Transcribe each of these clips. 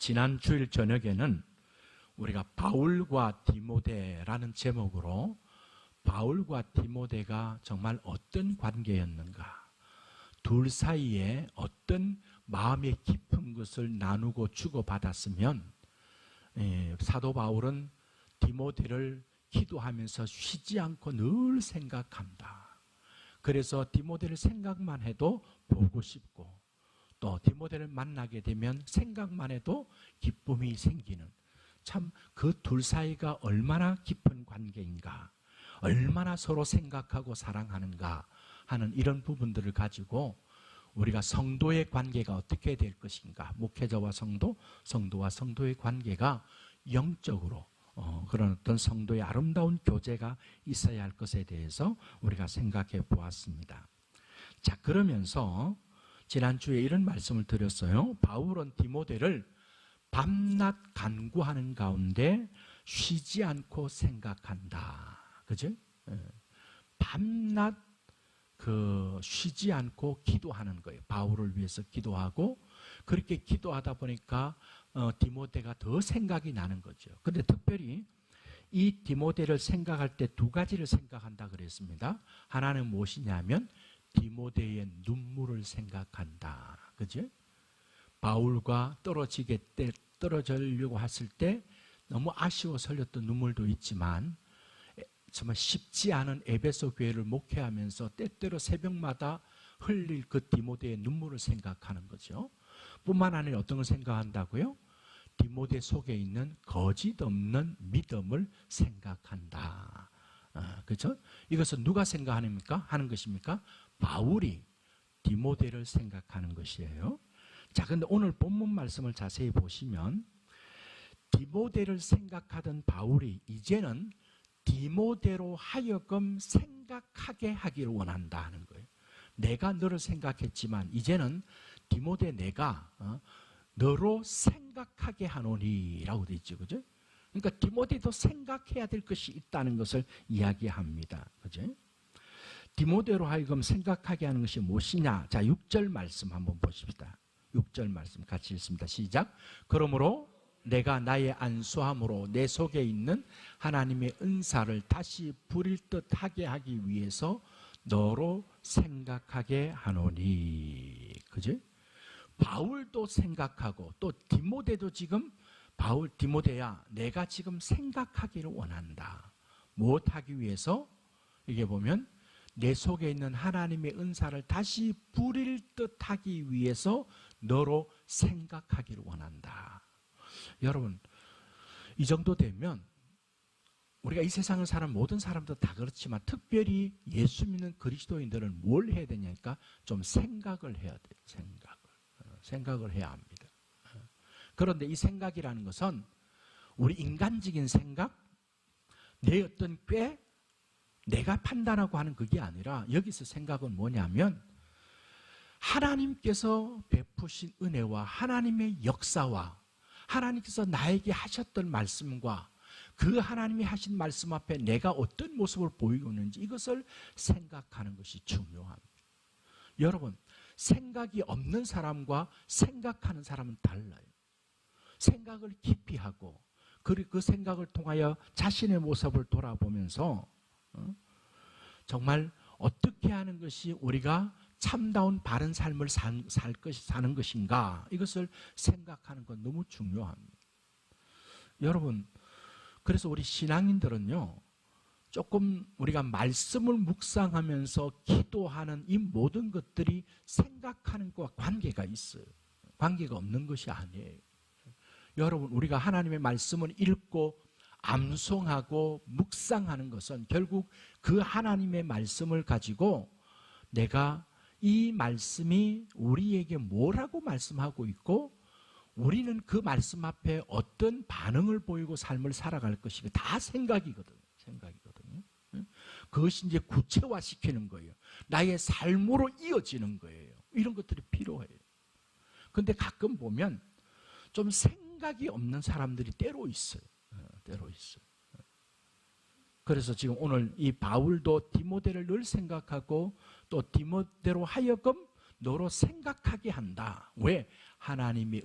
지난 주일 저녁에는 우리가 바울과 디모데라는 제목으로 바울과 디모데가 정말 어떤 관계였는가, 둘 사이에 어떤 마음의 깊은 것을 나누고 주고받았으면 사도 바울은 디모데를 기도하면서 쉬지 않고 늘 생각한다. 그래서 디모데를 생각만 해도 보고 싶고, 또 디모데를 만나게 되면 생각만 해도 기쁨이 생기는, 참 그 둘 사이가 얼마나 깊은 관계인가, 얼마나 서로 생각하고 사랑하는가 하는 이런 부분들을 가지고 우리가 성도의 관계가 어떻게 될 것인가, 목회자와 성도, 성도와 성도의 관계가 영적으로 그런 어떤 성도의 아름다운 교제가 있어야 할 것에 대해서 우리가 생각해 보았습니다. 자, 그러면서 지난주에 이런 말씀을 드렸어요. 바울은 디모데를 밤낮 간구하는 가운데 쉬지 않고 생각한다. 그죠? 밤낮 쉬지 않고 기도하는 거예요. 바울을 위해서 기도하고, 그렇게 기도하다 보니까 디모데가 더 생각이 나는 거죠. 근데 특별히 이 디모데를 생각할 때 두 가지를 생각한다 그랬습니다. 하나는 무엇이냐면 디모데의 눈물을 생각한다. 그죠? 바울과 떨어지려고 했을 때 너무 아쉬워서 흘렸던 눈물도 있지만, 정말 쉽지 않은 에베소 교회를 목회하면서 때때로 새벽마다 흘릴 그 디모데의 눈물을 생각하는 거죠. 뿐만 아니라 어떤 걸 생각한다고요? 디모데 속에 있는 거짓 없는 믿음을 생각한다. 그렇죠? 이것은 누가 생각합니까? 하는 것입니까? 바울이 디모데를 생각하는 것이에요. 자, 근데 오늘 본문 말씀을 자세히 보시면 디모데를 생각하던 바울이 이제는 디모데로 하여금 생각하게 하기를 원한다 하는 거예요. 내가 너를 생각했지만 이제는 디모데 내가 너로 생각하게 하노니 라고 되어 있죠. 그죠? 그러니까 디모데도 생각해야 될 것이 있다는 것을 이야기합니다. 그죠? 디모데로 하여금 생각하게 하는 것이 무엇이냐? 자, 6절 말씀 한번 보십시다. 6절 말씀 같이 읽습니다. 시작. 그러므로 내가 나의 안수함으로 내 속에 있는 하나님의 은사를 다시 부릴 듯 하게 하기 위해서 너로 생각하게 하노니. 그죠? 바울도 생각하고 또 디모데도 지금 디모데야 내가 지금 생각하기를 원한다. 무엇하기 위해서? 이게 보면 내 속에 있는 하나님의 은사를 다시 부릴 듯 하기 위해서 너로 생각하기를 원한다. 여러분, 이 정도 되면 우리가 이 세상을 사는 모든 사람도 다 그렇지만 특별히 예수 믿는 그리스도인들은 뭘 해야 되냐니까 좀 생각을 해야 돼요. 생각을 해야 합니다. 그런데 이 생각이라는 것은 우리 인간적인 생각, 내 어떤 내가 판단하고 하는 그게 아니라 여기서 생각은 뭐냐면 하나님께서 베푸신 은혜와 하나님의 역사와 하나님께서 나에게 하셨던 말씀과 그 하나님이 하신 말씀 앞에 내가 어떤 모습을 보이고 있는지 이것을 생각하는 것이 중요합니다. 여러분, 생각이 없는 사람과 생각하는 사람은 달라요. 생각을 깊이 하고 그리고 그 생각을 통하여 자신의 모습을 돌아보면서 정말 어떻게 하는 것이 우리가 참다운 바른 삶을 사는 것인가, 이것을 생각하는 건 너무 중요합니다. 여러분, 그래서 우리 신앙인들은요, 조금 우리가 말씀을 묵상하면서 기도하는 이 모든 것들이 생각하는 것과 관계가 있어요. 관계가 없는 것이 아니에요. 여러분, 우리가 하나님의 말씀을 읽고 암송하고 묵상하는 것은 결국 그 하나님의 말씀을 가지고 내가 이 말씀이 우리에게 뭐라고 말씀하고 있고 우리는 그 말씀 앞에 어떤 반응을 보이고 삶을 살아갈 것이고 다 생각이거든요. 그것이 이제 구체화시키는 거예요. 나의 삶으로 이어지는 거예요. 이런 것들이 필요해요. 그런데 가끔 보면 좀 생각이 없는 사람들이 때로 있어요. 그래서 지금 오늘 이 바울도 디모데를 늘 생각하고 또 디모데로 하여금 너로 생각하게 한다. 왜? 하나님의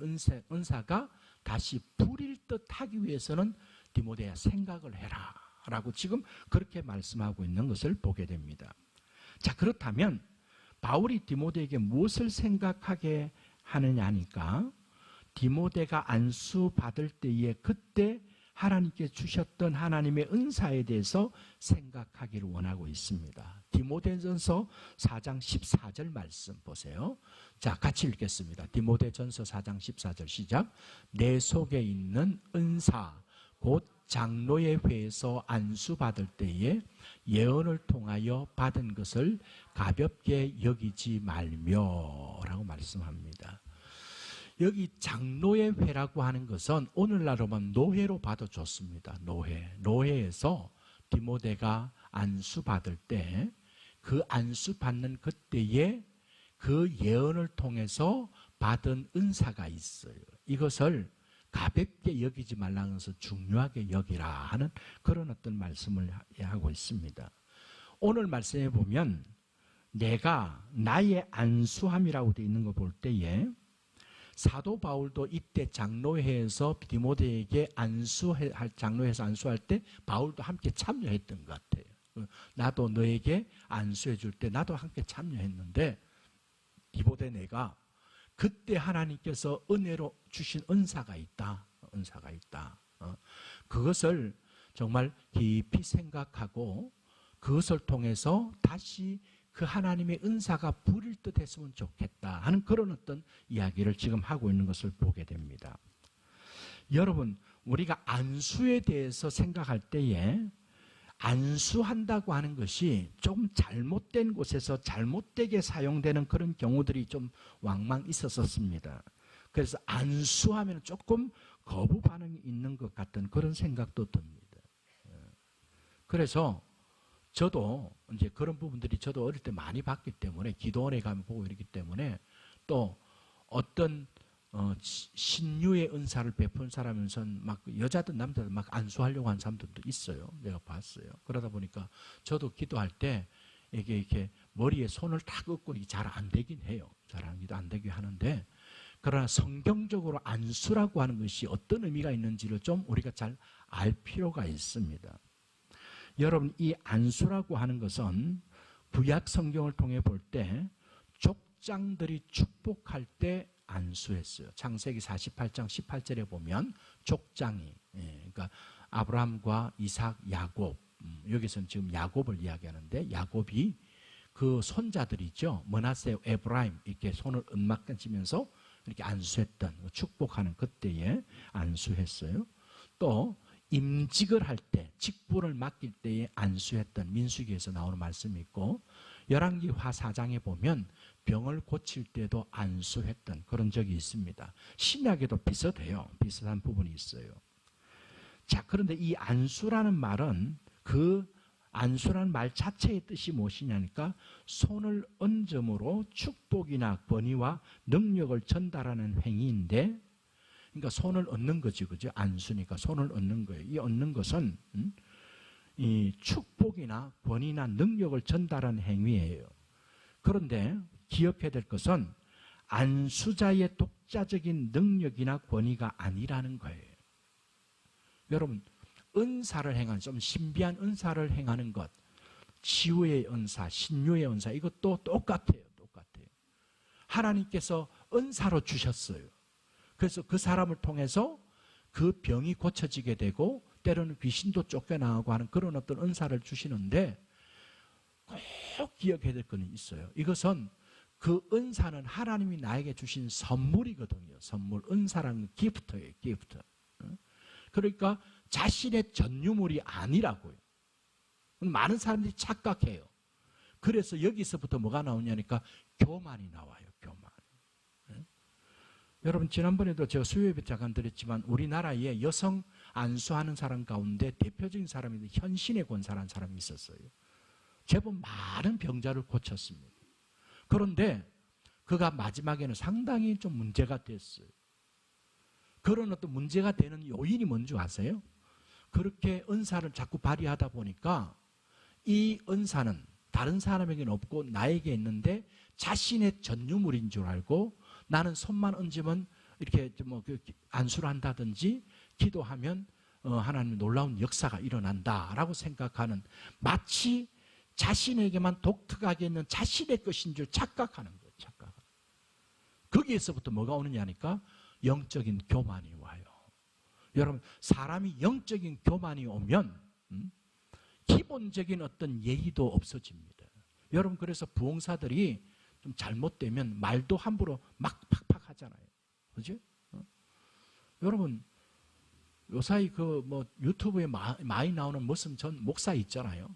은사가 다시 부릴 듯 하기 위해서는 디모데야 생각을 해라 라고 지금 그렇게 말씀하고 있는 것을 보게 됩니다. 자, 그렇다면 바울이 디모데에게 무엇을 생각하게 하느냐 하니까 디모데가 안수 받을 때에 그때 하나님께 주셨던 하나님의 은사에 대해서 생각하기를 원하고 있습니다. 디모데전서 4장 14절 말씀 보세요. 자, 같이 읽겠습니다. 디모데전서 4장 14절 시작. 내 속에 있는 은사 곧 장로의 회에서 안수 받을 때에 예언을 통하여 받은 것을 가볍게 여기지 말며 라고 말씀합니다. 여기 장로의 회라고 하는 것은 오늘날로만 노회로 봐도 좋습니다. 노회에서 디모데가 안수 받을 때 그 안수 받는 그때에 그 예언을 통해서 받은 은사가 있어요. 이것을 가볍게 여기지 말라는 것을 중요하게 여기라 하는 그런 어떤 말씀을 하고 있습니다. 오늘 말씀에 보면 내가 나의 안수함이라고 되어 있는 거 볼 때에 사도 바울도 이때 장로회에서 디모데에게 장로회에서 안수할 때 바울도 함께 참여했던 것 같아요. 나도 너에게 안수해 줄 때 나도 함께 참여했는데 디모데 내가 그때 하나님께서 은혜로 주신 은사가 있다. 그것을 정말 깊이 생각하고 그것을 통해서 다시 그 하나님의 은사가 부릴 듯 했으면 좋겠다 하는 그런 어떤 이야기를 지금 하고 있는 것을 보게 됩니다. 여러분, 우리가 안수에 대해서 생각할 때에 안수한다고 하는 것이 좀 잘못된 곳에서 잘못되게 사용되는 그런 경우들이 좀 왕왕 있었습니다. 그래서 안수하면 조금 거부 반응이 있는 것 같은 그런 생각도 듭니다. 그래서 저도 이제 그런 부분들이 저도 어릴 때 많이 봤기 때문에 기도원에 가면 보고 이러기 때문에 또 어떤 신유의 은사를 베푼 사람에서는 막 여자든 남자든 막 안수하려고 하는 사람들도 있어요. 내가 봤어요. 그러다 보니까 저도 기도할 때 이게 이렇게 머리에 손을 탁 얹고 잘 안 되긴 해요. 잘 안 되긴 하는데 그러나 성경적으로 안수라고 하는 것이 어떤 의미가 있는지를 좀 우리가 잘 알 필요가 있습니다. 여러분, 이 안수라고 하는 것은 구약 성경을 통해 볼 때 족장들이 축복할 때 안수했어요. 창세기 48장 18절에 보면 족장이 그러니까 아브라함과 이삭, 야곱 여기서는 지금 야곱을 이야기하는데 야곱이 그 손자들이죠. 머나세, 에브라임 이렇게 손을 엇맞추면서 이렇게 안수했던 축복하는 그때에 안수했어요. 또 임직을 할 때, 직분을 맡길 때에 안수했던 민수기에서 나오는 말씀이 있고 열왕기하 4장에 보면 병을 고칠 때도 안수했던 그런 적이 있습니다. 신약에도 비슷해요. 비슷한 부분이 있어요. 자, 그런데 이 안수라는 말은 그 안수라는 말 자체의 뜻이 무엇이냐니까 손을 얹음으로 축복이나 권위와 능력을 전달하는 행위인데 그러니까 손을 얹는 거지, 그죠? 안수니까 손을 얹는 거예요. 이 얹는 것은 이 축복이나 권위나 능력을 전달하는 행위예요. 그런데 기억해야 될 것은 안수자의 독자적인 능력이나 권위가 아니라는 거예요. 여러분, 은사를 행하는, 좀 신비한 은사를 행하는 것, 치유의 은사, 신유의 은사, 이것도 똑같아요. 하나님께서 은사로 주셨어요. 그래서 그 사람을 통해서 그 병이 고쳐지게 되고 때로는 귀신도 쫓겨나가고 하는 그런 어떤 은사를 주시는데 꼭 기억해야 될 것은 있어요. 이것은 그 은사는 하나님이 나에게 주신 선물이거든요. 선물, 은사라는 기프트예요. 기프트. 그러니까 자신의 전유물이 아니라고요. 많은 사람들이 착각해요. 그래서 여기서부터 뭐가 나오냐니까 교만이 나와요. 교만. 여러분, 지난번에도 제가 수요예배 잠깐 드렸지만 우리나라에 여성 안수하는 사람 가운데 대표적인 사람인데 현신의 권사라는 사람이 있었어요. 제법 많은 병자를 고쳤습니다. 그런데 그가 마지막에는 상당히 좀 문제가 됐어요. 그런 어떤 문제가 되는 요인이 뭔지 아세요? 그렇게 은사를 자꾸 발휘하다 보니까 이 은사는 다른 사람에게는 없고 나에게 있는데 자신의 전유물인 줄 알고 나는 손만 얹으면 이렇게 뭐 안수를 한다든지 기도하면 하나님 놀라운 역사가 일어난다라고 생각하는, 마치 자신에게만 독특하게 있는 자신의 것인 줄 착각하는 거예요. 착각. 거기에서부터 뭐가 오느냐니까 영적인 교만이 와요. 여러분, 사람이 영적인 교만이 오면 기본적인 어떤 예의도 없어집니다. 여러분, 그래서 부흥사들이 좀 잘못되면 말도 함부로 막 팍팍 하잖아요. 그죠? 여러분, 요사이 유튜브에 많이 나오는 무슨 전 목사 있잖아요.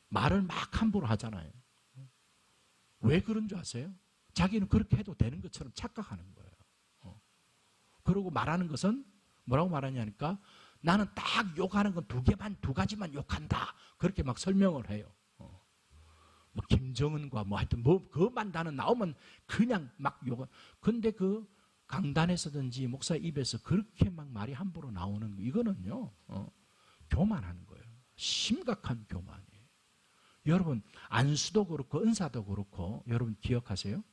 말을 막 함부로 하잖아요. 왜 그런 줄 아세요? 자기는 그렇게 해도 되는 것처럼 착각하는 거예요. 그러고 말하는 것은 뭐라고 말하냐니까, 나는 딱 욕하는 건 두 가지만 욕한다. 그렇게 막 설명을 해요. 뭐 김정은과 뭐 하여튼 그것만 나는 나오면 그냥 막 욕을. 근데 그 강단에서든지 목사 입에서 그렇게 막 말이 함부로 나오는 거, 이거는요, 교만하는 거예요. 심각한 교만이에요. 여러분, 안수도 그렇고 은사도 그렇고 여러분 기억하세요?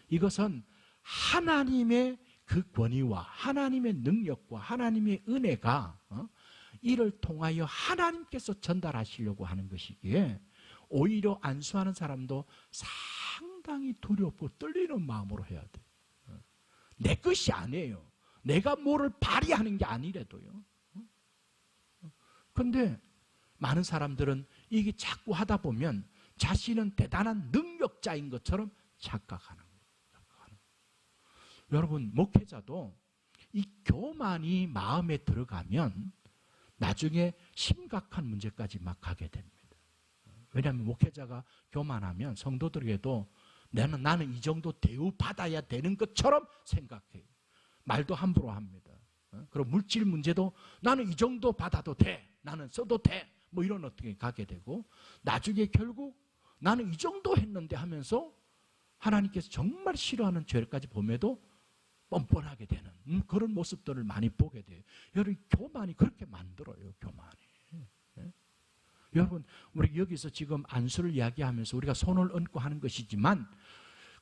이것은 하나님의 그 권위와 하나님의 능력과 하나님의 은혜가 이를 통하여 하나님께서 전달하시려고 하는 것이기에 오히려 안수하는 사람도 상당히 두렵고 떨리는 마음으로 해야 돼요. 내 것이 아니에요. 내가 뭐를 발휘하는 게 아니래도요. 그런데 많은 사람들은 이게 자꾸 하다 보면 자신은 대단한 능력자인 것처럼 착각하는 거예요. 여러분, 목회자도 이 교만이 마음에 들어가면 나중에 심각한 문제까지 막 가게 됩니다. 왜냐하면 목회자가 교만하면 성도들에게도 나는 이 정도 대우받아야 되는 것처럼 생각해요. 말도 함부로 합니다. 그리고 물질 문제도 나는 이 정도 받아도 돼. 나는 써도 돼. 뭐 이런 어떻게 가게 되고, 나중에 결국 나는 이 정도 했는데 하면서 하나님께서 정말 싫어하는 죄까지 범해도 뻔뻔하게 되는 그런 모습들을 많이 보게 돼요. 여러분, 교만이 그렇게 만들어요. 교만이. 여러분, 우리 여기서 지금 안수를 이야기하면서 우리가 손을 얹고 하는 것이지만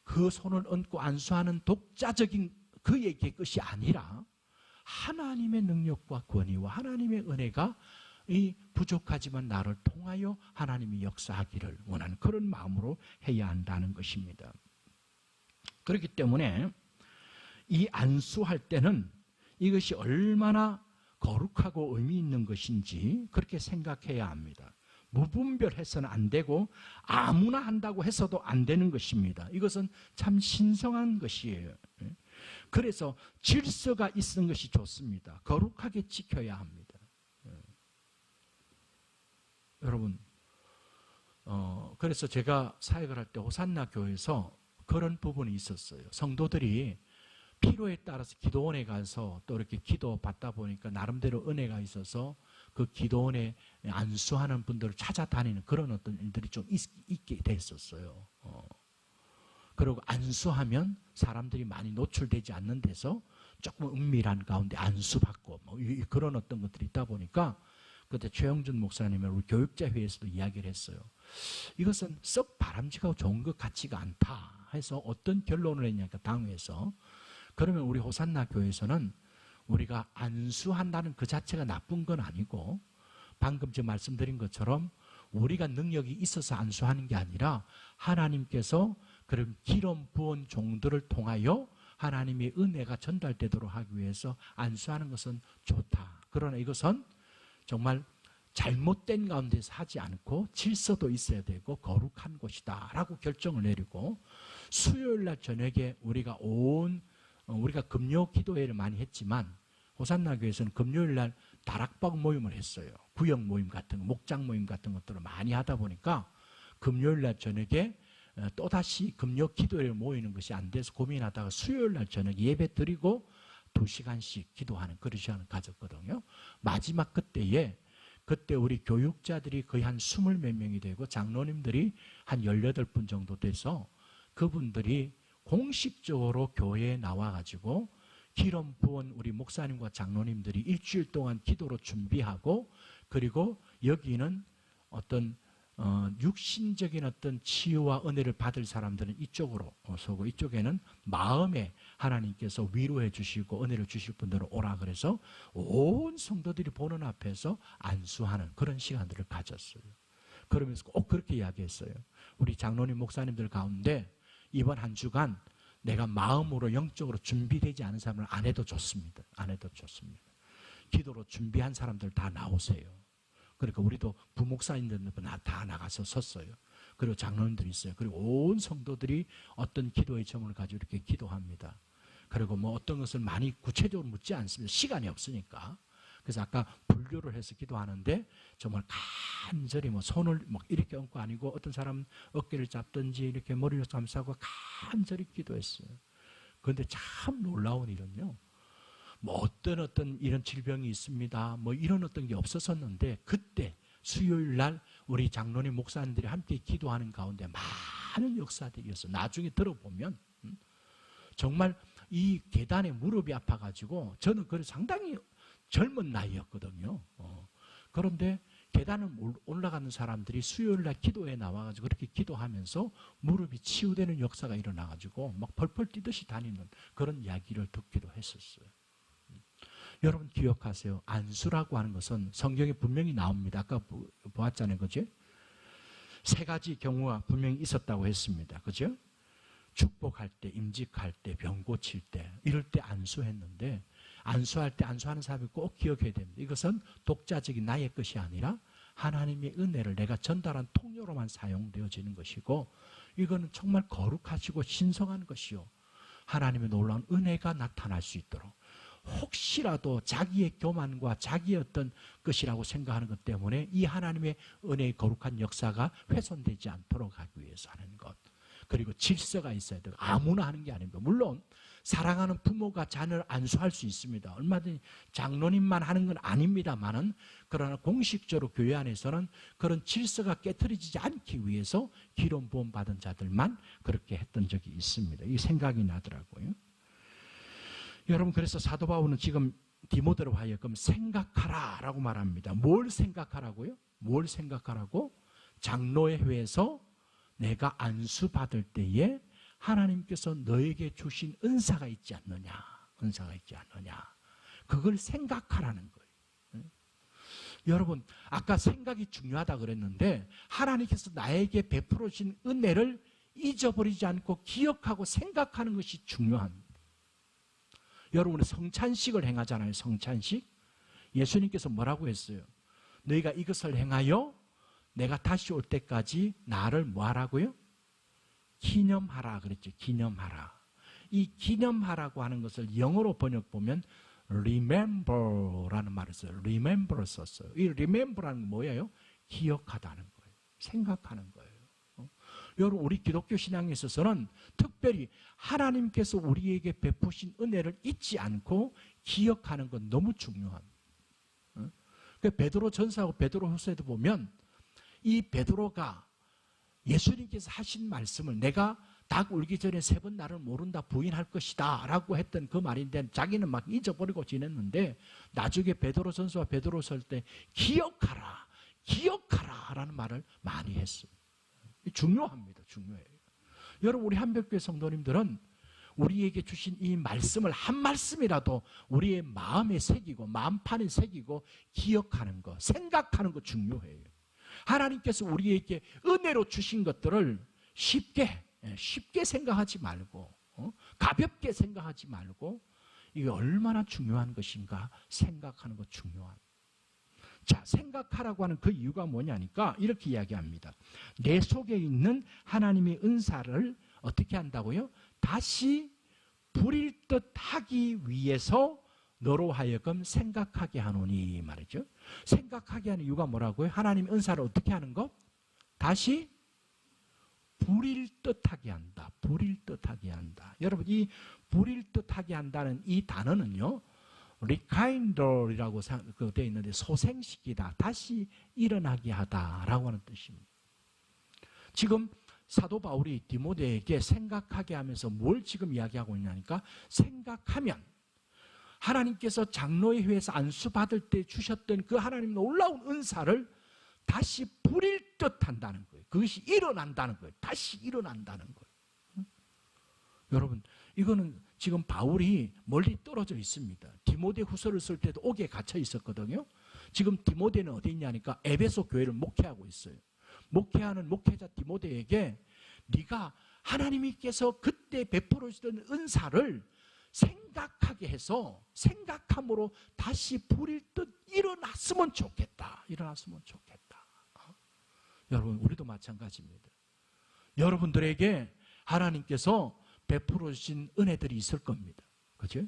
그 손을 얹고 안수하는 독자적인 그의 것이 아니라 하나님의 능력과 권위와 하나님의 은혜가 이 부족하지만 나를 통하여 하나님이 역사하기를 원하는 그런 마음으로 해야 한다는 것입니다. 그렇기 때문에 이 안수할 때는 이것이 얼마나 거룩하고 의미 있는 것인지 그렇게 생각해야 합니다. 무분별해서는 안 되고 아무나 한다고 해서도 안 되는 것입니다. 이것은 참 신성한 것이에요. 그래서 질서가 있는 것이 좋습니다. 거룩하게 지켜야 합니다. 여러분, 그래서 제가 사역을 할 때 호산나 교회에서 그런 부분이 있었어요. 성도들이 필요에 따라서 기도원에 가서 또 이렇게 기도 받다 보니까 나름대로 은혜가 있어서 그 기도원에 안수하는 분들을 찾아다니는 그런 어떤 일들이 좀 있게 됐었어요. 그리고 안수하면 사람들이 많이 노출되지 않는 데서 조금 은밀한 가운데 안수받고 뭐 그런 어떤 것들이 있다 보니까 그때 최영준 목사님은 우리 교육자회에서도 이야기를 했어요. 이것은 썩 바람직하고 좋은 것 같지가 않다 해서 어떤 결론을 했냐니까 당회에서, 그러면 우리 호산나 교회에서는 우리가 안수한다는 그 자체가 나쁜 건 아니고 방금 제가 말씀드린 것처럼 우리가 능력이 있어서 안수하는 게 아니라 하나님께서 그런 기름 부은 종들을 통하여 하나님의 은혜가 전달되도록 하기 위해서 안수하는 것은 좋다. 그러나 이것은 정말 잘못된 가운데서 하지 않고 질서도 있어야 되고 거룩한 곳이다 라고 결정을 내리고, 수요일 날 저녁에 우리가 금요 기도회를 많이 했지만 호산나 교회에서는 금요일 날 다락방 모임을 했어요. 구역 모임 같은 거, 목장 모임 같은 것들을 많이 하다 보니까 금요일 날 저녁에 또다시 금요 기도회를 모이는 것이 안 돼서 고민하다가 수요일 날 저녁에 예배 드리고 2시간씩 기도하는 그런 시간을 가졌거든요. 마지막 그때 우리 교육자들이 거의 한 20몇 명이 되고 장로님들이 한 18분 정도 돼서 그분들이 공식적으로 교회에 나와가지고 기름 부은 우리 목사님과 장로님들이 일주일 동안 기도로 준비하고, 그리고 여기는 어떤 육신적인 어떤 치유와 은혜를 받을 사람들은 이쪽으로 서고, 이쪽에는 마음에 하나님께서 위로해 주시고 은혜를 주실 분들은 오라 그래서 온 성도들이 보는 앞에서 안수하는 그런 시간들을 가졌어요. 그러면서 꼭 그렇게 이야기했어요. 우리 장로님 목사님들 가운데 이번 한 주간 내가 마음으로 영적으로 준비되지 않은 사람을 안 해도 좋습니다. 안 해도 좋습니다. 기도로 준비한 사람들 다 나오세요. 그러니까 우리도 부목사님들 다 나가서 섰어요. 그리고 장로님들이 있어요. 그리고 온 성도들이 어떤 기도의 점을 가지고 이렇게 기도합니다. 그리고 뭐 어떤 것을 많이 구체적으로 묻지 않습니다. 시간이 없으니까. 그래서 아까 불교를 해서 기도하는데 정말 간절히 뭐 손을 막 이렇게 얹고 아니고 어떤 사람 어깨를 잡든지 이렇게 머리를 감싸고 간절히 기도했어요. 그런데 참 놀라운 일은요. 뭐 어떤 이런 질병이 있습니다. 뭐 이런 어떤 게 없었었는데 그때 수요일 날 우리 장로님 목사님들이 함께 기도하는 가운데 많은 역사들이 있어요. 나중에 들어보면 정말 이 계단에 무릎이 아파가지고 저는 그 상당히 젊은 나이였거든요. 그런데 계단을 올라가는 사람들이 수요일 날 기도에 나와가지고 그렇게 기도하면서 무릎이 치유되는 역사가 일어나가지고 막 펄펄 뛰듯이 다니는 그런 이야기를 듣기도 했었어요. 여러분 기억하세요. 안수라고 하는 것은 성경에 분명히 나옵니다. 아까 보았잖아요. 그죠? 세 가지 경우가 분명히 있었다고 했습니다. 그죠? 축복할 때, 임직할 때, 병 고칠 때 이럴 때 안수했는데 안수할 때 안수하는 사람이 꼭 기억해야 됩니다. 이것은 독자적인 나의 것이 아니라 하나님의 은혜를 내가 전달한 통로로만 사용되어지는 것이고 이거는 정말 거룩하시고 신성한 것이요. 하나님의 놀라운 은혜가 나타날 수 있도록 혹시라도 자기의 교만과 자기의 어떤 것이라고 생각하는 것 때문에 이 하나님의 은혜의 거룩한 역사가 훼손되지 않도록 하기 위해서 하는 것. 그리고 질서가 있어야 돼요. 아무나 하는 게 아닙니다. 물론 사랑하는 부모가 자녀를 안수할 수 있습니다. 얼마든지 장로님만 하는 건 아닙니다만은 그러나 공식적으로 교회 안에서는 그런 질서가 깨트려지지 않기 위해서 기름 부음 받은 자들만 그렇게 했던 적이 있습니다. 이 생각이 나더라고요. 여러분 그래서 사도 바울은 지금 디모데로 하여금 생각하라 라고 말합니다. 뭘 생각하라고요? 뭘 생각하라고? 장로의 회에서 내가 안수받을 때에 하나님께서 너에게 주신 은사가 있지 않느냐. 은사가 있지 않느냐. 그걸 생각하라는 거예요. 여러분 아까 생각이 중요하다 그랬는데 하나님께서 나에게 베풀어 주신 은혜를 잊어버리지 않고 기억하고 생각하는 것이 중요합니다. 여러분은 성찬식을 행하잖아요. 성찬식. 예수님께서 뭐라고 했어요? 너희가 이것을 행하여 내가 다시 올 때까지 나를 뭐 하라고요? 기념하라 그랬죠. 기념하라. 이 기념하라고 하는 것을 영어로 번역 보면 remember라는 말을 써요. remember를 썼어요. 이 remember라는 건 뭐예요? 기억하다는 거예요. 생각하는 거예요. 여러분 우리 기독교 신앙에 있어서는 특별히 하나님께서 우리에게 베푸신 은혜를 잊지 않고 기억하는 건 너무 중요합니다. 베드로 전서하고 베드로 후서에도 보면 이 베드로가 예수님께서 하신 말씀을 내가 닭 울기 전에 3번 나를 모른다 부인할 것이다 라고 했던 그 말인데 자기는 막 잊어버리고 지냈는데 나중에 베드로 전서와 베드로 설 때 기억하라 기억하라 라는 말을 많이 했어요. 중요합니다. 중요해요. 여러분 우리 한벽교회 성도님들은 우리에게 주신 이 말씀을 한 말씀이라도 우리의 마음에 새기고 마음판에 새기고 기억하는 거 생각하는 거 중요해요. 하나님께서 우리에게 은혜로 주신 것들을 쉽게 생각하지 말고 가볍게 생각하지 말고 이게 얼마나 중요한 것인가 생각하는 거 중요합니다. 자, 생각하라고 하는 그 이유가 뭐냐니까 이렇게 이야기합니다. 내 속에 있는 하나님의 은사를 어떻게 한다고요? 다시 부릴 듯 하기 위해서 너로 하여금 생각하게 하노니 말이죠. 생각하게 하는 이유가 뭐라고요? 하나님의 은사를 어떻게 하는 것? 다시 부릴 듯하게 한다. 부릴 듯하게 한다. 여러분 이 부릴 듯하게 한다는 이 단어는요. 리카인더라고 되어 있는데 소생시키다. 다시 일어나게 하다라고 하는 뜻입니다. 지금 사도 바울이 디모데에게 생각하게 하면서 뭘 지금 이야기하고 있냐니까 생각하면 하나님께서 장로의 회에서 안수받을 때 주셨던 그 하나님 놀라운 은사를 다시 부릴 듯 한다는 거예요. 그것이 일어난다는 거예요. 다시 일어난다는 거예요. 여러분, 이거는 지금 바울이 멀리 떨어져 있습니다. 디모데 후서를 쓸 때도 옥에 갇혀 있었거든요. 지금 디모데는 어디 있냐니까 에베소 교회를 목회하고 있어요. 목회하는 목회자 디모데에게 네가 하나님께서 그때 베풀어 주던 은사를 생각하게 해서 생각함으로 다시 부릴 듯 일어났으면 좋겠다. 일어났으면 좋겠다. 여러분, 우리도 마찬가지입니다. 여러분들에게 하나님께서 베풀어 주신 은혜들이 있을 겁니다. 그죠?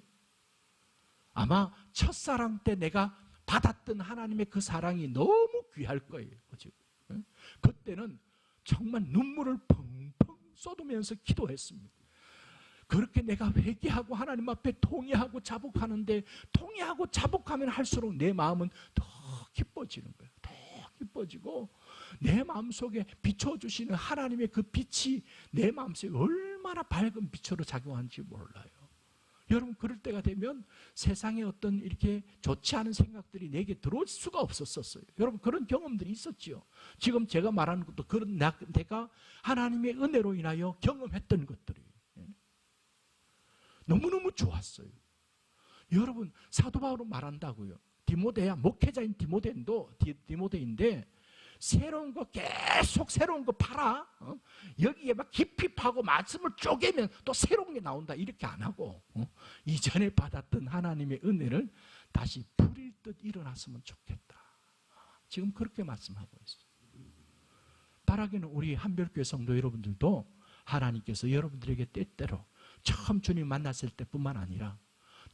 아마 첫사랑 때 내가 받았던 하나님의 그 사랑이 너무 귀할 거예요. 그죠? 그때는 정말 눈물을 펑펑 쏟으면서 기도했습니다. 그렇게 내가 회개하고 하나님 앞에 통회하고 자복하는데, 통회하고 자복하면 할수록 내 마음은 더 기뻐지는 거예요. 더 기뻐지고 내 마음속에 비춰주시는 하나님의 그 빛이 내 마음속에 얼마나 밝은 빛으로 작용하는지 몰라요. 여러분, 그럴 때가 되면 세상에 어떤 이렇게 좋지 않은 생각들이 내게 들어올 수가 없었어요. 여러분, 그런 경험들이 있었지요. 지금 제가 말하는 것도 그런 내가 하나님의 은혜로 인하여 경험했던 것들이 너무너무 좋았어요. 여러분, 사도 바울은 말한다고요. 디모데야, 목회자인 디모데인데 새로운 거 계속 새로운 거 팔아. 여기에 막 깊이 파고 말씀을 쪼개면 또 새로운 게 나온다. 이렇게 안 하고 이전에 받았던 하나님의 은혜를 다시 부릴 듯 일어났으면 좋겠다. 지금 그렇게 말씀하고 있어요. 바라기는 우리 한별교회 성도 여러분들도 하나님께서 여러분들에게 때때로 처음 주님 만났을 때뿐만 아니라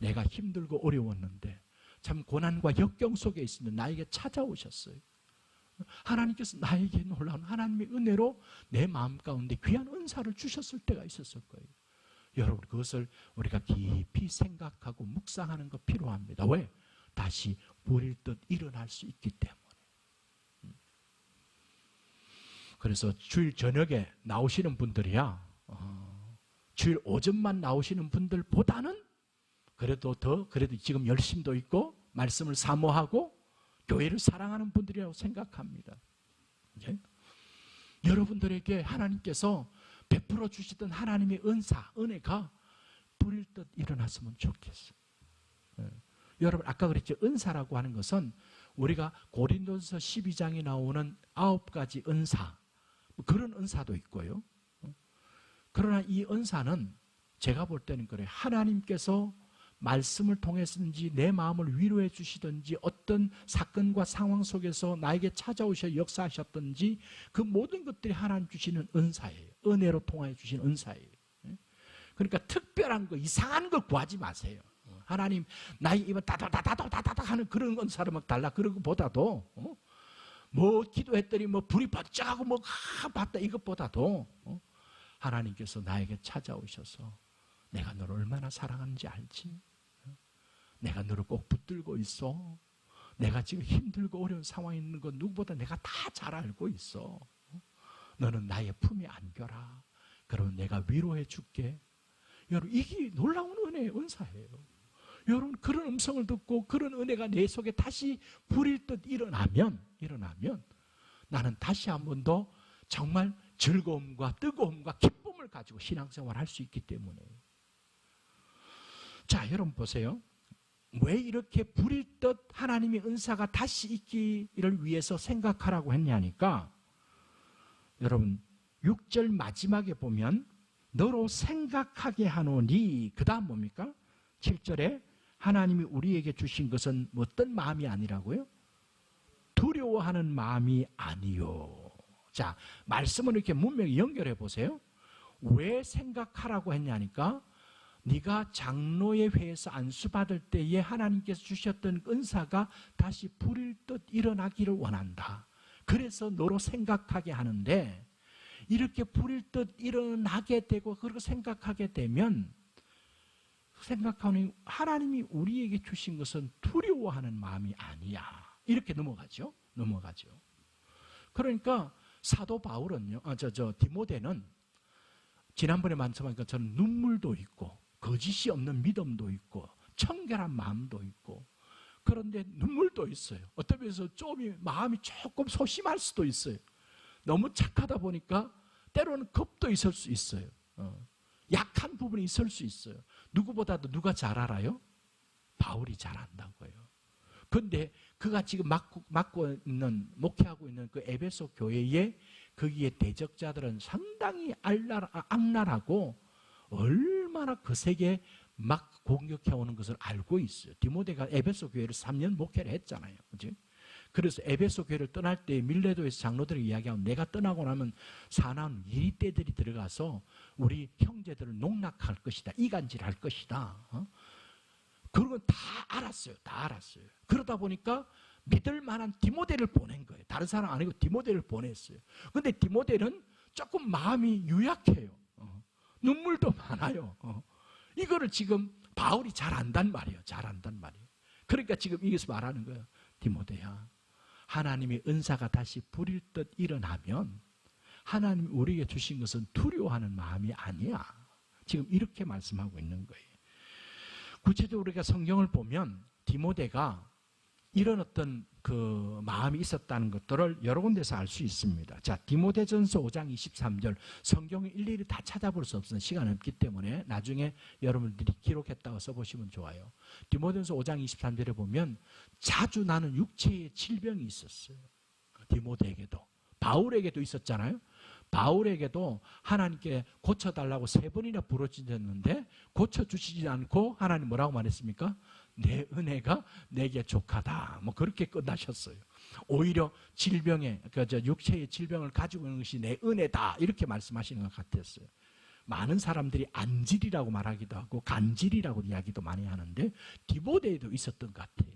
내가 힘들고 어려웠는데 참 고난과 역경 속에 있으면 나에게 찾아오셨어요. 하나님께서 나에게 놀라운 하나님의 은혜로 내 마음 가운데 귀한 은사를 주셨을 때가 있었을 거예요. 여러분, 그것을 우리가 깊이 생각하고 묵상하는 거 필요합니다. 왜? 다시 부릴 듯 일어날 수 있기 때문에. 그래서 주일 저녁에 나오시는 분들이야, 주일 오전만 나오시는 분들보다는 그래도 지금 열심도 있고 말씀을 사모하고 교회를 사랑하는 분들이라고 생각합니다. 네? 여러분들에게 하나님께서 베풀어 주시던 하나님의 은혜가 부릴 듯 일어났으면 좋겠어요. 네. 여러분, 아까 그랬죠. 은사라고 하는 것은 우리가 고린도서 12장에 나오는 9가지 은사, 그런 은사도 있고요. 그러나 이 은사는 제가 볼 때는 그래요. 하나님께서 말씀을 통해서든지 내 마음을 위로해 주시든지 어떤 사건과 상황 속에서 나에게 찾아오셔 역사하셨든지 그 모든 것들이 하나님 주시는 은사예요. 은혜로 통하여 주신 은사예요. 그러니까 특별한 거, 이상한 거 구하지 마세요. 하나님, 나의 입은 따다다다다다다 하는 그런 은사를 막 달라 그런 것보다도 뭐 기도했더니 뭐 불이 번쩍하고 뭐 봤다 이것보다도 하나님께서 나에게 찾아오셔서 내가 너를 얼마나 사랑하는지 알지? 내가 너를 꼭 붙들고 있어. 내가 지금 힘들고 어려운 상황에 있는 건 누구보다 내가 다 잘 알고 있어. 너는 나의 품에 안겨라. 그러면 내가 위로해 줄게. 여러분, 이게 놀라운 은혜의 은사예요. 여러분, 그런 음성을 듣고 그런 은혜가 내 속에 다시 부릴 듯 일어나면 나는 다시 한 번 더 정말 즐거움과 뜨거움과 기쁨을 가지고 신앙생활을 할 수 있기 때문에. 자, 여러분 보세요. 왜 이렇게 부릴 듯 하나님의 은사가 다시 있기를 위해서 생각하라고 했냐니까, 여러분 6절 마지막에 보면 너로 생각하게 하노니, 그 다음 뭡니까? 7절에 하나님이 우리에게 주신 것은 어떤 마음이 아니라고요? 두려워하는 마음이 아니요. 자, 말씀을 이렇게 문명히 연결해 보세요. 왜 생각하라고 했냐니까, 네가 장로의 회에서 안수받을 때에 하나님께서 주셨던 은사가 다시 부릴 듯 일어나기를 원한다. 그래서 너로 생각하게 하는데, 이렇게 부릴 듯 일어나게 되고 그렇게 생각하게 되면 생각하니 하나님이 우리에게 주신 것은 두려워하는 마음이 아니야. 이렇게 넘어가죠. 그러니까 사도 바울은요, 디모데는 지난번에 말씀한 것처럼 눈물도 있고 거짓이 없는 믿음도 있고 청결한 마음도 있고 그런데 눈물도 있어요. 어떤 면에서 좀 마음이 조금 소심할 수도 있어요. 너무 착하다 보니까 때로는 겁도 있을 수 있어요. 약한 부분이 있을 수 있어요. 누구보다도 누가 잘 알아요? 바울이 잘 안다고요. 그런데 그가 지금 맡고 있는, 목회하고 있는 그 에베소 교회에 거기에 대적자들은 상당히 악랄하고 얼마나 거세게 막 공격해오는 것을 알고 있어요. 디모데가 에베소 교회를 3년 목회를 했잖아요. 그죠? 그래서 에베소 교회를 떠날 때 밀레도에서 장로들이 이야기하면 내가 떠나고 나면 사나운 이리떼들이 들어가서 우리 형제들을 농락할 것이다. 이간질할 것이다. 그런 건 다 알았어요. 다 알았어요. 그러다 보니까 믿을 만한 디모데를 보낸 거예요. 다른 사람 아니고 디모데를 보냈어요. 그런데 디모데는 조금 마음이 유약해요. 눈물도 많아요. 이거를 지금 바울이 잘 안단 말이에요. 잘 안단 말이에요. 그러니까 지금 여기서 말하는 거예요. 디모데야, 하나님의 은사가 다시 부릴 듯 일어나면 하나님이 우리에게 주신 것은 두려워하는 마음이 아니야. 지금 이렇게 말씀하고 있는 거예요. 구체적으로 우리가 성경을 보면 디모데가 이런 어떤 그 마음이 있었다는 것들을 여러 군데서 알 수 있습니다. 자, 디모데전서 5장 23절. 성경을 일일이 다 찾아볼 수 없는 시간이 없기 때문에 나중에 여러분들이 기록했다고 써보시면 좋아요. 디모데전서 5장 23절에 보면 자주 나는 육체의 질병이 있었어요. 디모데에게도. 바울에게도 있었잖아요. 바울에게도 하나님께 고쳐달라고 3번이나 부르짖었는데 고쳐주시지 않고 하나님 뭐라고 말했습니까? 내 은혜가 내게 족하다. 뭐 그렇게 끝나셨어요. 오히려 질병에, 육체의 질병을 가지고 있는 것이 내 은혜다. 이렇게 말씀하시는 것 같았어요. 많은 사람들이 안질이라고 말하기도 하고 간질이라고 이야기도 많이 하는데 디모데에도 있었던 것 같아요.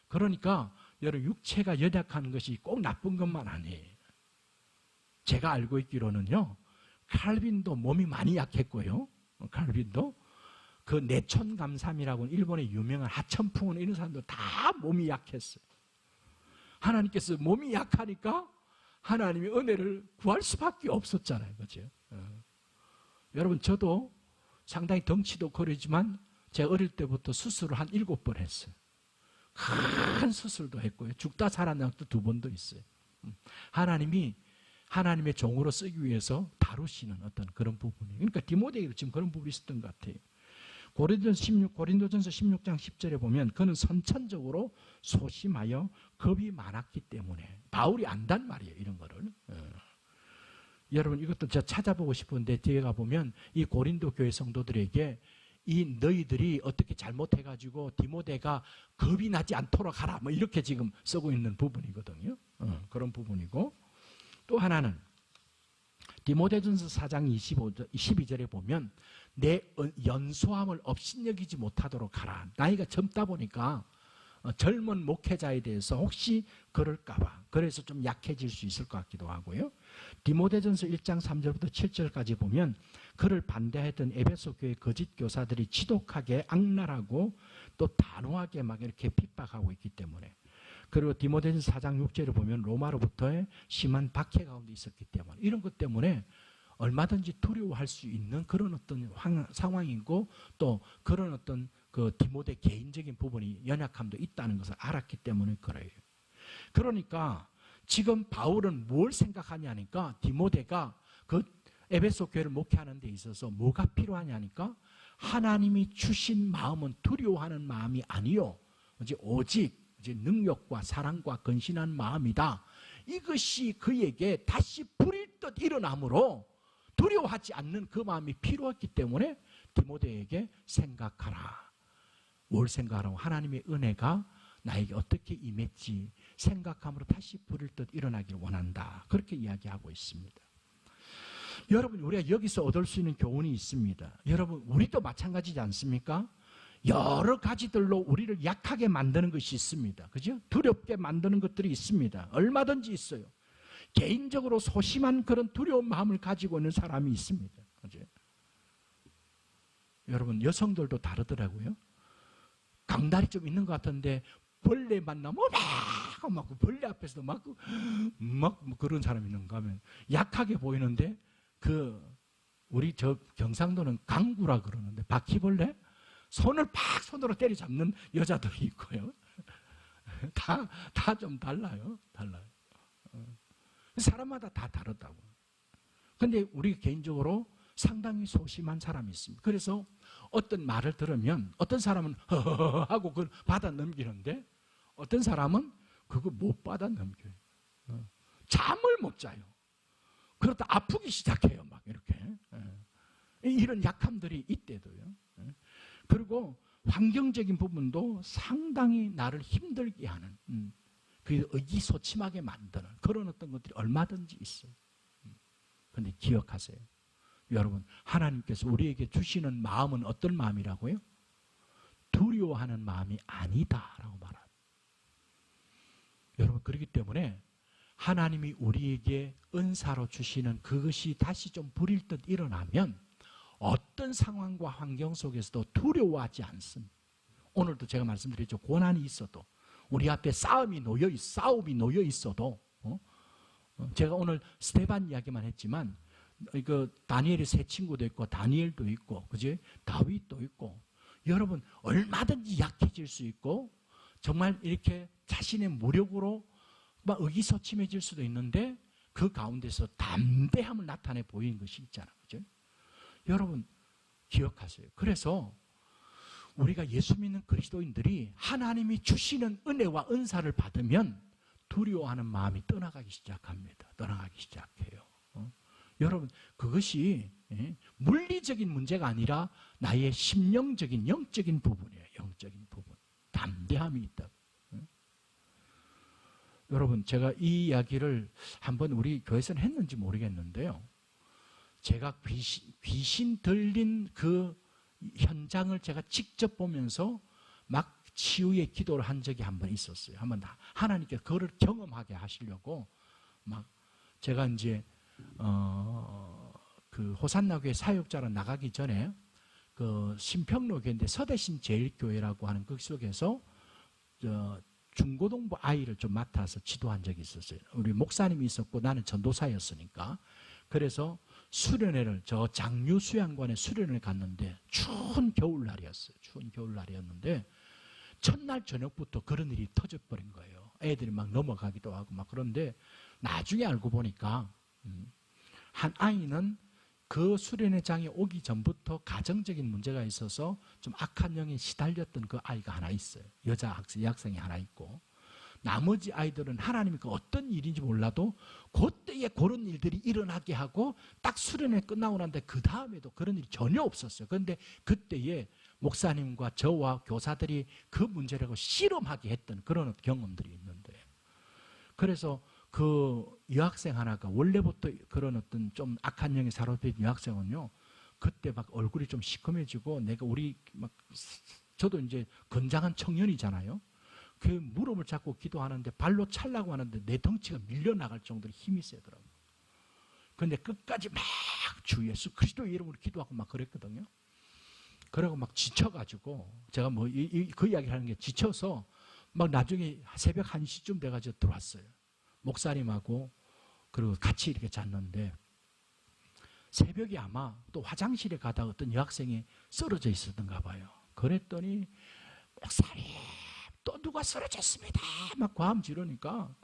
그러니까 여러분 육체가 연약한 것이 꼭 나쁜 것만 아니에요. 제가 알고 있기로는요, 칼빈도 몸이 많이 약했고요. 칼빈도 그 내천감삼이라고 일본의 유명한 하천풍은 이런 사람들 다 몸이 약했어요. 하나님께서 몸이 약하니까 하나님의 은혜를 구할 수밖에 없었잖아요. 그죠? 여러분, 저도 상당히 덩치도 거리지만 제가 어릴 때부터 수술을 한 7번 했어요. 큰 수술도 했고요. 죽다 살아난 것도 2번도 있어요. 하나님이 하나님의 종으로 쓰기 위해서 다루시는 어떤 그런 부분이에요. 그러니까 디모데에도 지금 그런 부분이 있었던 것 같아요. 고린도전서 16장 10절에 보면 그는 선천적으로 소심하여 겁이 많았기 때문에 바울이 안단 말이에요. 이런 거를. 여러분 이것도 제가 찾아보고 싶은데 뒤에 가보면 이 고린도 교회 성도들에게 이 너희들이 어떻게 잘못해가지고 디모데가 겁이 나지 않도록 하라 뭐 이렇게 지금 쓰고 있는 부분이거든요. 그런 부분이고 또 하나는 디모데전서 4장 22절에 보면 내 연소함을 업신여기지 못하도록 하라. 나이가 젊다 보니까 젊은 목회자에 대해서 혹시 그럴까 봐 그래서 좀 약해질 수 있을 것 같기도 하고요. 디모데전서 1장 3절부터 7절까지 보면 그를 반대했던 에베소 교회 거짓 교사들이 지독하게 악랄하고 또 단호하게 막 이렇게 핍박하고 있기 때문에 그리고 디모데전서 4장 6절을 보면 로마로부터의 심한 박해 가운데 있었기 때문에 이런 것 때문에 얼마든지 두려워할 수 있는 그런 어떤 상황이고 또 그런 어떤 그 디모데 개인적인 부분이 연약함도 있다는 것을 알았기 때문에 그래요. 그러니까 지금 바울은 뭘 생각하냐니까 디모데가 그 에베소 교회를 목회하는 데 있어서 뭐가 필요하냐니까 하나님이 주신 마음은 두려워하는 마음이 아니요. 오직 능력과 사랑과 건신한 마음이다. 이것이 그에게 다시 불일 듯 일어나므로 두려워하지 않는 그 마음이 필요했기 때문에 디모데에게 생각하라. 뭘 생각하라고? 하나님의 은혜가 나에게 어떻게 임했지 생각함으로 다시 불일 듯 일어나기를 원한다. 그렇게 이야기하고 있습니다. 여러분 우리가 여기서 얻을 수 있는 교훈이 있습니다. 여러분 우리도 마찬가지지 않습니까? 여러 가지들로 우리를 약하게 만드는 것이 있습니다. 그죠? 두렵게 만드는 것들이 있습니다. 얼마든지 있어요. 개인적으로 소심한 그런 두려운 마음을 가지고 있는 사람이 있습니다. 그죠? 여러분 여성들도 다르더라고요. 강다리 좀 있는 것 같은데 벌레 만나면 막 벌레 앞에서도 막 그런 사람이 있는가 하면 약하게 보이는데 우리 저 경상도는 강구라 그러는데 바퀴벌레 손을 팍 손으로 때려잡는 여자들이 있고요. 다 좀 달라요. 달라요. 사람마다 다 다르다고. 근데 우리 개인적으로 상당히 소심한 사람이 있습니다. 그래서 어떤 말을 들으면 어떤 사람은 허허허 하고 그걸 받아 넘기는데 어떤 사람은 그거 못 받아 넘겨요. 잠을 못 자요. 그러다 아프기 시작해요. 막 이렇게. 이런 약함들이 이때도요. 그리고 환경적인 부분도 상당히 나를 힘들게 하는, 그 의기소침하게 만드는 그런 어떤 것들이 얼마든지 있어요. 그런데 기억하세요. 여러분, 하나님께서 우리에게 주시는 마음은 어떤 마음이라고요? 두려워하는 마음이 아니다라고 말합니다. 여러분, 그렇기 때문에 하나님이 우리에게 은사로 주시는 그것이 다시 좀 불일 듯 일어나면 어떤 상황과 환경 속에서도 두려워하지 않습니다. 오늘도 제가 말씀드렸죠. 고난이 있어도 우리 앞에 싸움이 놓여 있어도 제가 오늘 스데반 이야기만 했지만 다니엘의 세 친구도 있고 다니엘도 있고 그지? 다윗도 있고 여러분 얼마든지 약해질 수 있고 정말 이렇게 자신의 무력으로 막 의기소침해질 수도 있는데 그 가운데서 담대함을 나타내 보이는 것이 있잖아요. 그죠? 여러분 기억하세요. 그래서 우리가 예수 믿는 그리스도인들이 하나님이 주시는 은혜와 은사를 받으면 두려워하는 마음이 떠나가기 시작합니다. 떠나가기 시작해요. 여러분 그것이 물리적인 문제가 아니라 나의 심령적인 영적인 부분이에요. 영적인 부분. 담대함이 있다. 여러분 제가 이 이야기를 한번 우리 교회에서는 했는지 모르겠는데요. 제가 귀신 들린 그 현장을 제가 직접 보면서 막 치유의 기도를 한 적이 한 번 있었어요. 한번 하나님께서 그걸 경험하게 하시려고 막 제가 이제 그 호산나교회 사역자로 나가기 전에 그 신평로교회인데 서대신 제일교회라고 하는 그 속에서 중고등부 아이를 좀 맡아서 지도한 적이 있었어요. 우리 목사님이 있었고 나는 전도사였으니까. 그래서 수련회를 저 장류 수양관에 수련회를 갔는데 추운 겨울날이었어요. 추운 겨울날이었는데 첫날 저녁부터 그런 일이 터져버린 거예요. 애들이 막 넘어가기도 하고 막 그런데 나중에 알고 보니까 한 아이는 그 수련회장에 오기 전부터 가정적인 문제가 있어서 좀 악한 영에 시달렸던 그 아이가 하나 있어요. 여학생이 하나 있고 나머지 아이들은 하나님이 그 어떤 일인지 몰라도 그때에 그런 일들이 일어나게 하고 딱 수련회 끝나고 난데 그 다음에도 그런 일이 전혀 없었어요. 그런데 그때에 목사님과 저와 교사들이 그 문제라고 실험하게 했던 그런 경험들이 있는데 그래서 그 여학생 하나가 원래부터 그런 어떤 좀 악한 영에 사로잡힌 여학생은요 그때 막 얼굴이 좀 시커매지고 내가 우리 막 저도 이제 건장한 청년이잖아요. 그 무릎을 잡고 기도하는데 발로 차려고 하는데 내 덩치가 밀려나갈 정도로 힘이 세더라고요. 그런데 끝까지 막 주 예수 그리스도의 이름으로 기도하고 막 그랬거든요. 그러고 막 지쳐가지고 제가 그 이야기를 하는 게 지쳐서 막 나중에 새벽 1시쯤 돼가지고 들어왔어요. 목사님하고 그리고 같이 이렇게 잤는데 새벽에 아마 또 화장실에 가다가 어떤 여학생이 쓰러져 있었던가 봐요. 그랬더니 목사님 또 누가 쓰러졌습니다. 막 과음 지르니까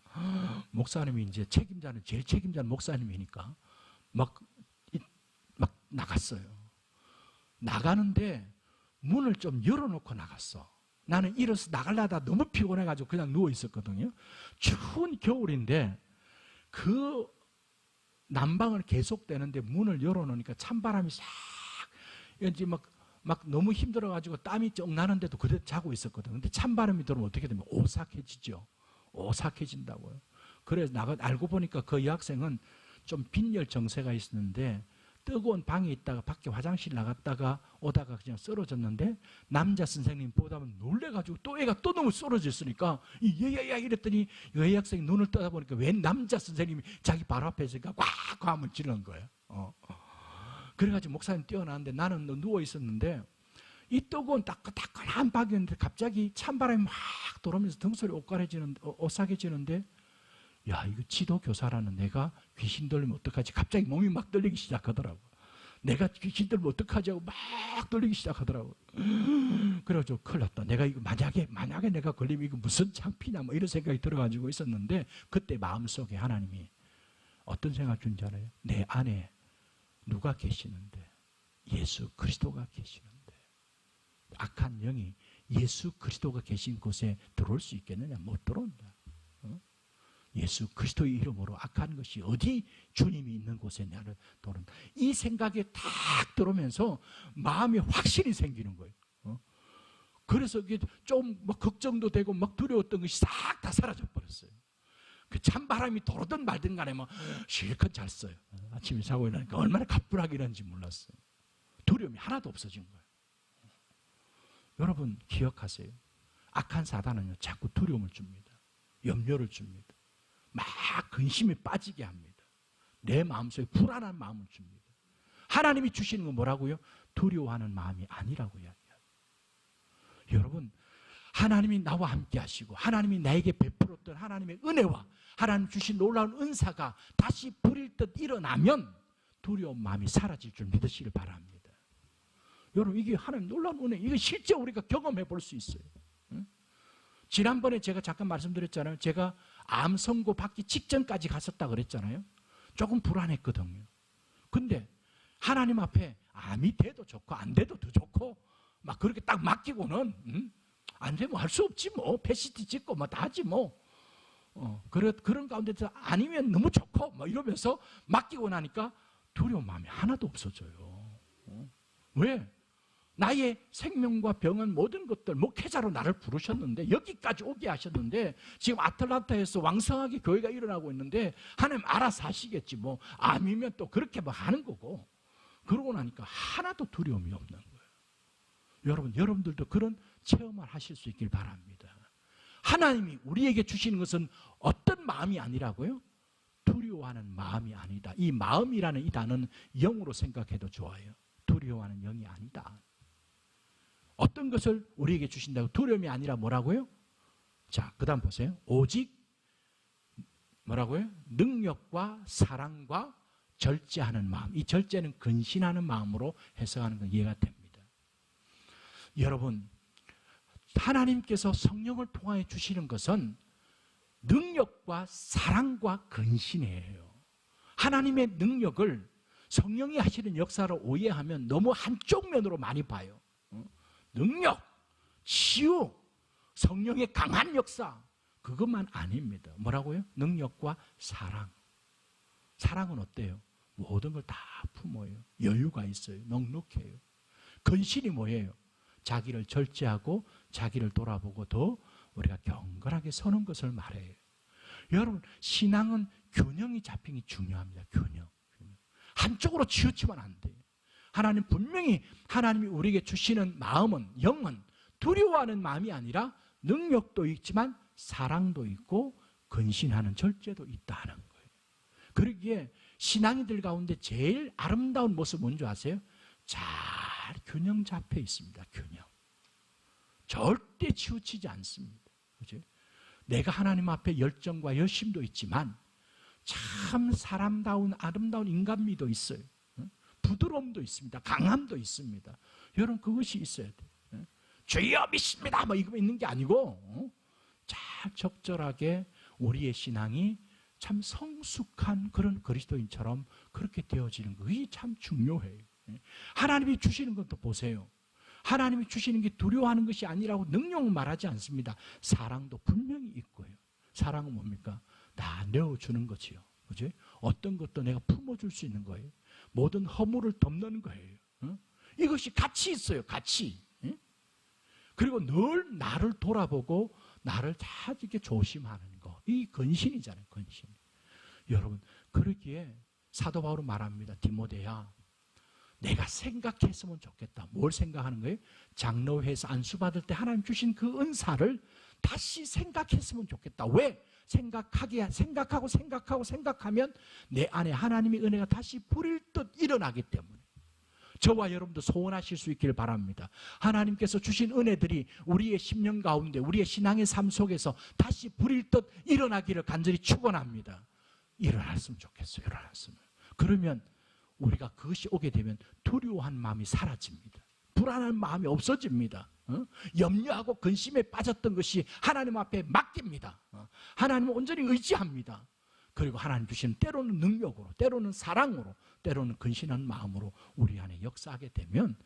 목사님이 이제 제일 책임자는 목사님이니까 막 나갔어요. 나가는데 문을 좀 열어놓고 나갔어. 나는 일어서 나가려다 너무 피곤해가지고 그냥 누워 있었거든요. 추운 겨울인데 그 난방을 계속되는데 문을 열어놓으니까 찬바람이 싹 이제 막 너무 힘들어가지고 땀이 쩍 나는데도 그대로 자고 있었거든요. 근데 찬바람이 들어오면 어떻게 되면 오싹해지죠. 오싹해진다고요. 그래서 알고 보니까 그 여학생은 좀 빈혈 증세가 있었는데 뜨거운 방에 있다가 밖에 화장실 나갔다가 오다가 그냥 쓰러졌는데 남자 선생님 보다는 놀래가지고 또 애가 또 너무 쓰러졌으니까 야야야 이랬더니 여학생이 눈을 떠다보니까 웬 남자 선생님이 자기 바로 앞에 있으니까 꽉 하면 지르는 거예요. 그래가지고 목사님 뛰어나는데 나는 누워 있었는데 이 뜨거운 따끈따끈한 방이었는데 갑자기 찬바람이 막 돌아오면서 등소리 오싹해지는데 야 이거 지도교사라는 내가 귀신 들리면 어떡하지? 갑자기 몸이 막 떨리기 시작하더라고. 내가 귀신 들면 어떡하지 하고 막 떨리기 시작하더라고요. 그래가지고 큰일 났다. 내가 이거 만약에 내가 걸리면 이거 무슨 창피냐 뭐 이런 생각이 들어가지고 있었는데, 그때 마음속에 하나님이 어떤 생각 준지 알아요? 내 안에 누가 계시는데? 예수 그리스도가 계시는데 악한 영이 예수 그리스도가 계신 곳에 들어올 수 있겠느냐? 못 들어온다. 예수 그리스도의 이름으로 악한 것이 어디 주님이 있는 곳에 나를 도는다. 이 생각이 탁 들어오면서 마음이 확신이 생기는 거예요. 그래서 이게 좀 막 걱정도 되고 막 두려웠던 것이 싹 다 사라져 버렸어요. 그 찬바람이 돌든 말든 간에 막 실컷 잤어요. 아침에 자고 일어나니까 얼마나 가뿐하게 일어났는지 몰랐어요. 두려움이 하나도 없어진 거예요. 여러분 기억하세요. 악한 사단은요, 자꾸 두려움을 줍니다. 염려를 줍니다. 막 근심에 빠지게 합니다. 내 마음속에 불안한 마음을 줍니다. 하나님이 주시는 건 뭐라고요? 두려워하는 마음이 아니라고 이야기해요. 여러분, 하나님이 나와 함께 하시고 하나님이 나에게 베풀었던 하나님의 은혜와 하나님 주신 놀라운 은사가 다시 불일 듯 일어나면 두려운 마음이 사라질 줄 믿으시길 바랍니다. 여러분, 이게 하나님 놀라운 은혜, 이거 실제 우리가 경험해 볼 수 있어요. 지난번에 제가 잠깐 말씀드렸잖아요. 제가 암 선고 받기 직전까지 갔었다 그랬잖아요. 조금 불안했거든요. 근데 하나님 앞에 암이 돼도 좋고 안 돼도 더 좋고 막 그렇게 딱 맡기고는 안 되면 할 수 없지 뭐, 패시티 찍고 뭐 다 하지 뭐, 그런 가운데서 아니면 너무 좋고 뭐 이러면서 맡기고 나니까 두려운 마음이 하나도 없어져요. 왜? 나의 생명과 병은 모든 것들 목회자로 나를 부르셨는데, 여기까지 오게 하셨는데, 지금 아틀란타에서 왕성하게 교회가 일어나고 있는데 하나님 알아서 하시겠지 뭐, 암이면 또 그렇게 뭐 하는 거고. 그러고 나니까 하나도 두려움이 없는 거예요. 여러분들도 그런 체험을 하실 수 있길 바랍니다. 하나님이 우리에게 주시는 것은 어떤 마음이 아니라고요? 두려워하는 마음이 아니다. 이 마음이라는 이 단어는 영으로 생각해도 좋아요. 두려워하는 영이 아니다. 어떤 것을 우리에게 주신다고? 두려움이 아니라 뭐라고요? 자, 그 다음 보세요. 오직 뭐라고요? 능력과 사랑과 절제하는 마음. 이 절제는 근신하는 마음으로 해석하는 건 이해가 됩니다. 여러분, 하나님께서 성령을 통하여 주시는 것은 능력과 사랑과 근신이에요. 하나님의 능력을 성령이 하시는 역사를 오해하면 너무 한쪽 면으로 많이 봐요. 능력, 치유, 성령의 강한 역사, 그것만 아닙니다. 뭐라고요? 능력과 사랑. 사랑은 어때요? 모든 걸 다 품어요. 여유가 있어요. 넉넉해요. 근신이 뭐예요? 자기를 절제하고 자기를 돌아보고 더 우리가 경건하게 서는 것을 말해요. 여러분, 신앙은 균형이 잡히는 게 중요합니다. 균형. 한쪽으로 치우치면 안 돼요. 하나님 분명히 하나님이 우리에게 주시는 마음은, 영은 두려워하는 마음이 아니라 능력도 있지만 사랑도 있고 근신하는 절제도 있다는 거예요. 그러기에 신앙인들 가운데 제일 아름다운 모습은 뭔지 아세요? 잘 균형 잡혀 있습니다. 균형. 절대 치우치지 않습니다. 그죠? 내가 하나님 앞에 열정과 열심도 있지만 참 사람다운 아름다운 인간미도 있어요. 부드러움도 있습니다. 강함도 있습니다. 여러분, 그것이 있어야 돼요. 주여 믿습니다 뭐 이거 있는 게 아니고 잘 적절하게 우리의 신앙이 참 성숙한 그런 그리스도인처럼 그렇게 되어지는 것이 참 중요해요. 하나님이 주시는 것도 보세요. 하나님이 주시는 게 두려워하는 것이 아니라고 능력은 말하지 않습니다. 사랑도 분명히 있고요. 사랑은 뭡니까? 다 내어주는 거지요. 그죠? 어떤 것도 내가 품어줄 수 있는 거예요. 모든 허물을 덮는 거예요. 이것이 같이 있어요. 같이. 그리고 늘 나를 돌아보고 나를 잘 이렇게 조심하는 거. 이 근신이잖아요. 근신. 여러분, 그러기에 사도 바울은 말합니다. 디모데야, 내가 생각했으면 좋겠다. 뭘 생각하는 거예요? 장로회에서 안수받을 때 하나님 주신 그 은사를 다시 생각했으면 좋겠다. 왜? 생각하면 내 안에 하나님의 은혜가 다시 불일 듯 일어나기 때문에. 저와 여러분도 소원하실 수 있기를 바랍니다. 하나님께서 주신 은혜들이 우리의 심령 가운데, 우리의 신앙의 삶 속에서 다시 불일 듯 일어나기를 간절히 축원합니다. 일어났으면 좋겠어요. 일어났으면. 그러면 우리가 그것이 오게 되면 두려워한 마음이 사라집니다. 불안한 마음이 없어집니다. 염려하고 근심에 빠졌던 것이 하나님 앞에 맡깁니다. 하나님을 온전히 의지합니다. 그리고 하나님 주시는 때로는 능력으로, 때로는 사랑으로, 때로는 근신한 마음으로 우리 안에 역사하게 되면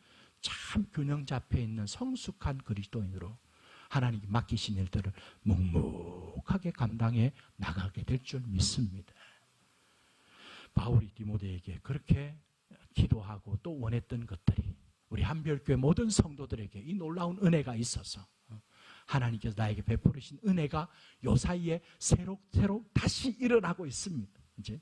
참 균형 잡혀 있는 성숙한 그리스도인으로 하나님이 맡기신 일들을 묵묵하게 감당해 나가게 될 줄 믿습니다. 바울이 디모데에게 그렇게 기도하고 또 원했던 것들이 우리 한별교회 모든 성도들에게 이 놀라운 은혜가 있어서 하나님께서 나에게 베푸르신 은혜가 요 사이에 새록새록 다시 일어나고 있습니다. 이제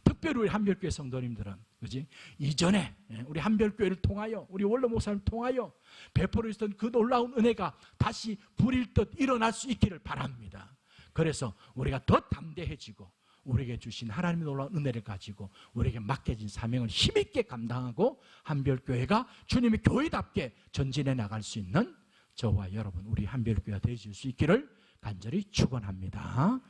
특별히 우리 한별교회 성도님들은 그지? 이전에 우리 한별교회를 통하여 우리 원로 목사님을 통하여 베풀어주던 그 놀라운 은혜가 다시 불일 듯 일어날 수 있기를 바랍니다. 그래서 우리가 더 담대해지고 우리에게 주신 하나님의 놀라운 은혜를 가지고 우리에게 맡겨진 사명을 힘있게 감당하고 한별교회가 주님의 교회답게 전진해 나갈 수 있는 저와 여러분 우리 한별교회가 되실 수 있기를 간절히 축원합니다.